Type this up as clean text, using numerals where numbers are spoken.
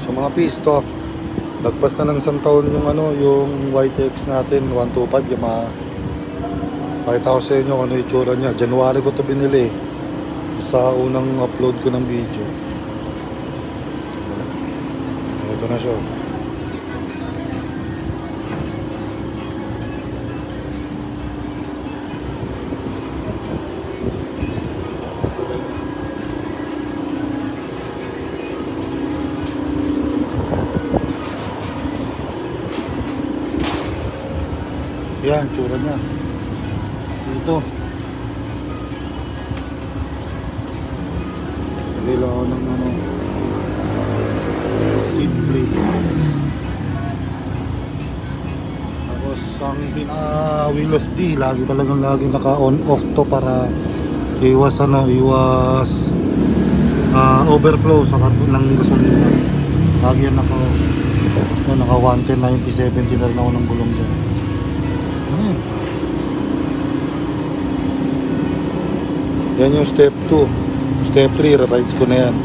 Sa mga pisto, lagpas na ng isang taon yung yung YTX natin 125 Yamaha. Pakita ko sa inyo kung ano yung itsura niya. January ko to binili sa unang upload ko ng video. Ito na siya. Yan, tsura niya. Ito. Hindi lang ako ng skid plate. Tapos ang wheel of D, lagi naka on off to para iwas overflow sa karton ng gasolina. Lagi yan naka 110, 90, 70 na rin ako ng gulong dyan. Yan yung step 2. Step 3, rides ko na yan.